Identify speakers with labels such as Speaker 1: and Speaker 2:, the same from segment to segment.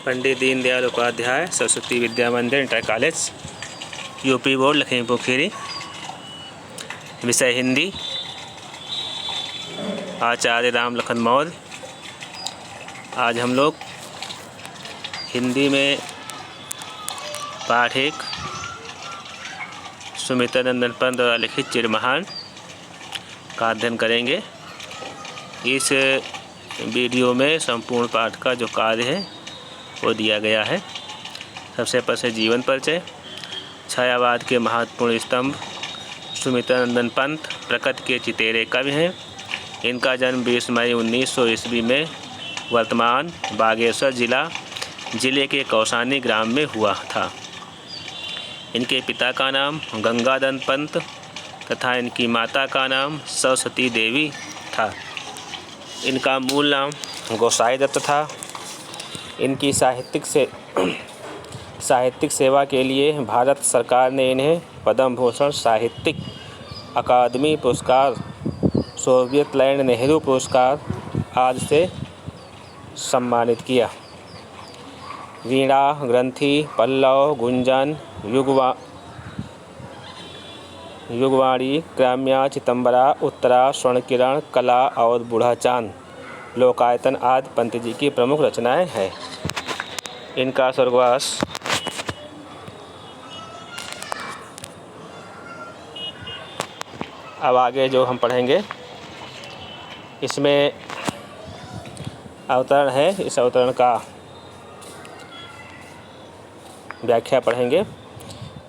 Speaker 1: पंडित दीनदयाल उपाध्याय सरस्वती विद्या मंदिर inter college, UP board Lakhimpur Kheri. विषय हिंदी। आचार्य राम लखन मौर्य। आज हम लोग हिंदी में पाठ 1 सुमित्रा नंदन पंत द्वारा लिखित चिरमहान का अध्ययन करेंगे। इस वीडियो में संपूर्ण पाठ का जो कार्य है वो दिया गया है। सबसे पहले जीवन परिचय। छायावाद के महत्वपूर्ण स्तंभ सुमित्रा नंदन पंत प्रकृति के चितेरे कवि हैं। इनका जन्म 20 मई 1900 ईस्वी में वर्तमान बागेश्वर जिले के कौसानी ग्राम में हुआ था। इनके पिता का नाम गंगाधर पंत तथा इनकी माता का नाम सरस्वती देवी था। इनका मूल नाम गोसाई दत्त था। इनकी साहित्यिक सेवा के लिए भारत सरकार ने इन्हें पद्म भूषण, साहित्यिक अकादमी पुरस्कार, सोवियत लैंड नेहरू पुरस्कार आदि से सम्मानित किया। वीणा, ग्रंथि, पल्लव, गुंजन, युगवाणी, ग्राम्या, चितंबरा, उत्तरा, स्वर्णकिरण, कला और बूढ़ा चांद, लोकायतन आदि पंत जी की प्रमुख रचनाएं हैं। इनका स्वर्गवास अब आगे जो हम पढ़ेंगे इसमें अवतरण है। इस अवतरण का व्याख्या पढ़ेंगे।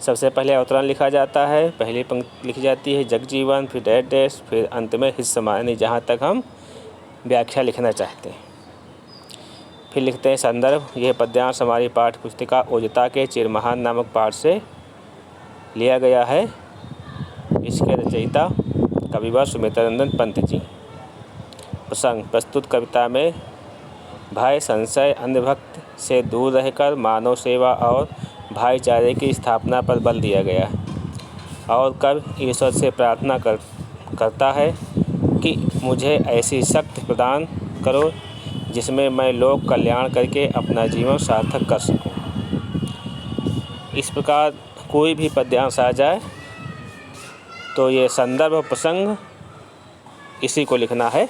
Speaker 1: सबसे पहले अवतरण लिखा जाता है। पहली पंक्ति लिखी जाती है जगजीवन, फिर डैश, फिर अंत में हिस्सा, यानी जहाँ तक हम व्याख्या लिखना चाहते हैं। फिर लिखते हैं संदर्भ। यह पद्यांश हमारी पाठ्य पुस्तिका ओजता के चिरमहान नामक पाठ से लिया गया है। इसके रचयिता कविवर सुमित्रा नंदन पंत जी। प्रसंग। प्रस्तुत कविता में भय, संशय, अंधभक्ति से दूर रहकर मानव सेवा और भाईचारे की स्थापना पर बल दिया गया है और कवि ईश्वर से प्रार्थना करता है कि मुझे ऐसी शक्ति प्रदान करो जिसमें मैं लोक कल्याण करके अपना जीवन सार्थक कर सकूं। इस प्रकार कोई भी पद्यांश आ जाए तो ये संदर्भ प्रसंग इसी को लिखना है।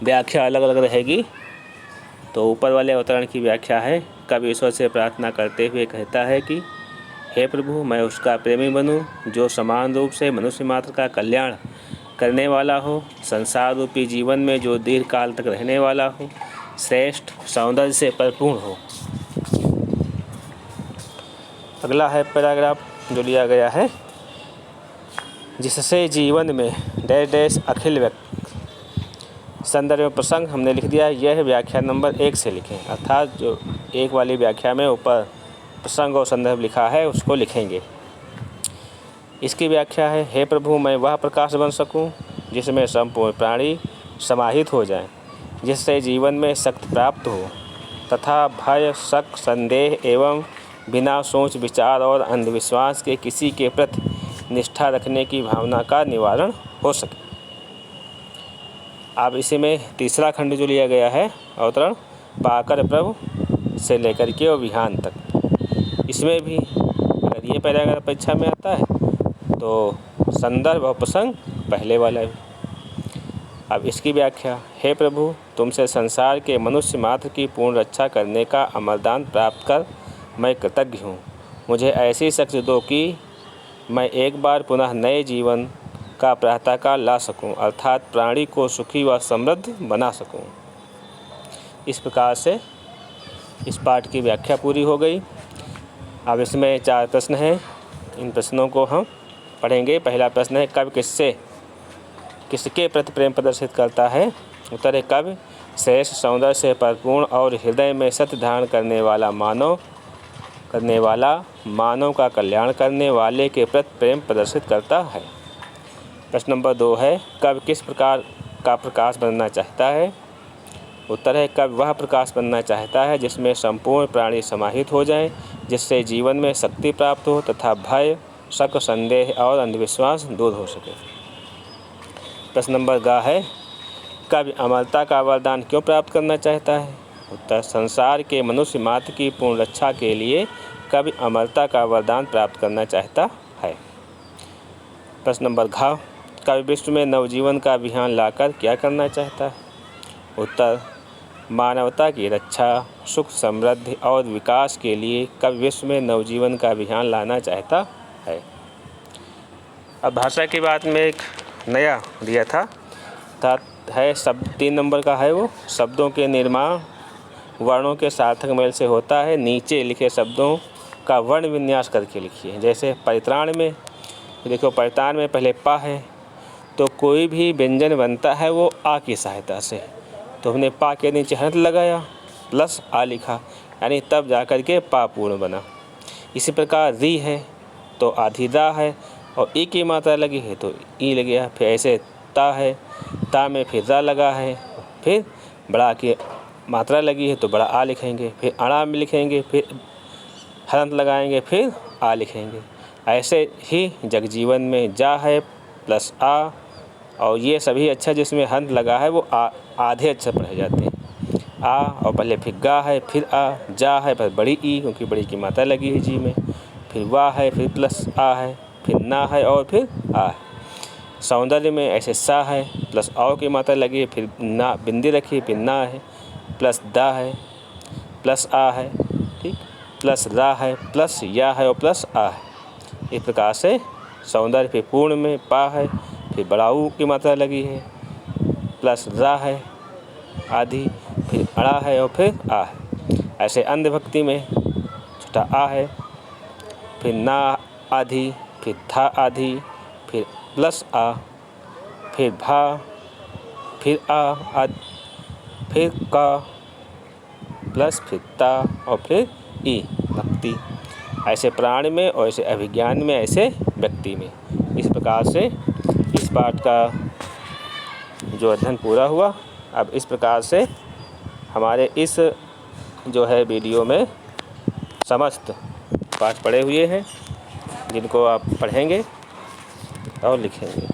Speaker 1: व्याख्या अलग अलग रहेगी। तो ऊपर वाले अवतरण की व्याख्या है। कवि ईश्वर से प्रार्थना करते हुए कहता है कि हे प्रभु, मैं उसका प्रेमी बनूं जो समान रूप से मनुष्य मात्र का कल्याण करने वाला हो, संसार रूपी जीवन में जो दीर्घ काल तक रहने वाला हो, श्रेष्ठ सौंदर्य से परिपूर्ण हो। अगला है पैराग्राफ जो लिया गया है, जिससे जीवन में डैश अखिल व्यक्त। संदर्भ प्रसंग हमने लिख दिया। यह व्याख्या नंबर 1 से लिखें, अर्थात जो 1 वाली व्याख्या में ऊपर प्रसंग और संदर्भ लिखा है उसको लिखेंगे। इसकी व्याख्या है, हे प्रभु, मैं वह प्रकाश बन सकूं जिसमें संपूर्ण प्राणी समाहित हो जाएं, जिससे जीवन में शक्ति प्राप्त हो तथा भय, शक, संदेह एवं बिना सोच विचार और अंधविश्वास के किसी के प्रति निष्ठा रखने की भावना का निवारण हो सके। अब इसी में तीसरा खंड जो लिया गया है अवतरण, पाकर प्रभु से लेकर के और विहान तक। इसमें भी अगर ये पैराग्राफ परीक्षा में आता है तो संदर्भ और प्रसंग पहले वाला है। अब इसकी व्याख्या, हे प्रभु, तुमसे संसार के मनुष्य मात्र की पूर्ण रक्षा करने का अमरदान प्राप्त कर मैं कृतज्ञ हूँ। मुझे ऐसी शक्ति दो कि मैं एक बार पुनः नए जीवन का प्रातःकाल ला सकूं, अर्थात प्राणी को सुखी व समृद्ध बना सकूं। इस प्रकार से इस पाठ की व्याख्या पूरी हो गई। अब इसमें 4 प्रश्न हैं। इन प्रश्नों को हम पढ़ेंगे। पहला प्रश्न है, कवि किसके प्रति प्रेम प्रदर्शित करता है? उत्तर है, कवि श्रेष्ठ सौंदर्य से परिपूर्ण और हृदय में सत्य धारण करने वाला मानव का कल्याण करने वाले के प्रति प्रेम प्रदर्शित करता है। प्रश्न नंबर 2 है, कवि किस प्रकार का प्रकाश बनना चाहता है? उत्तर है, कवि वह प्रकाश बनना चाहता है जिसमें संपूर्ण प्राणी समाहित हो जाएं, जिससे जीवन में शक्ति प्राप्त हो तथा भय, शक, संदेह और अंधविश्वास दूर हो सके। प्रश्न नंबर ग है, कवि अमरता का वरदान क्यों प्राप्त करना चाहता है? उत्तर, संसार के मनुष्य मात्र की पूर्ण रक्षा के लिए कवि अमरता का वरदान प्राप्त करना चाहता है। प्रश्न नंबर घ, कवि विश्व में नवजीवन का अभियान लाकर क्या करना चाहता है? उत्तर, मानवता की रक्षा, सुख, समृद्धि और विकास के लिए कवि विश्व में नवजीवन का अभियान लाना चाहता है। अब भाषा की बात में एक नया दिया था है शब्द 3 नंबर का है वो, शब्दों के निर्माण वर्णों के सार्थक मेल से होता है। नीचे लिखे शब्दों का वर्ण विन्यास करके लिखिए। जैसे परित्राण में देखो, परित्राण में पहले पा है, तो कोई भी व्यंजन बनता है वो आ की सहायता से, तो हमने पा के नीचे हंस लगाया प्लस आ लिखा, यानी तब जा कर के पा पूर्ण बना। इसी प्रकार री है तो आधी दा है और ई की मात्रा लगी है तो ई लग गया। फिर ऐसे ता है, ता में फिर रा लगा है, फिर बड़ा की मात्रा लगी है तो बड़ा आ लिखेंगे, फिर अड़ा में लिखेंगे, फिर हलंत लगाएंगे, फिर आ लिखेंगे। ऐसे ही जगजीवन में जा है प्लस आ, और ये सभी अक्षर जिसमें हंत लगा है वो आधे अक्षर पढ़े जाते हैं। आ और पहले फिर गा है, फिर आ, जा है पर बड़ी ई क्योंकि बड़ी की मात्रा लगी है जी में, फिर वाह है, फिर प्लस आ है, फिर ना है और फिर आ है। सौंदर्य में ऐसे सा है प्लस औ की मात्रा लगी है, फिर ना बिंदी रखी, फिर ना है प्लस दा है प्लस आ है, ठीक, प्लस रा है प्लस या है और प्लस आ है। इस प्रकार से सौंदर्य फिर पूर्ण में पा है, फिर बड़ाऊ की मात्रा लगी है, प्लस रा है आधी, फिर अड़ा है और फिर आ है। ऐसे अंध भक्ति में छोटा आ है, फिर ना आधी, फिर था आधी, फिर प्लस आ, फिर भा, फिर आ, फिर का, प्लस फिर ता और फिर ई भक्ति। ऐसे प्राण में और ऐसे अभिज्ञान में, ऐसे व्यक्ति में। इस प्रकार से इस पाठ का जो अध्ययन पूरा हुआ। अब इस प्रकार से हमारे इस जो है वीडियो में समस्त पाठ पढ़े हुए हैं, जिनको आप पढ़ेंगे और लिखेंगे।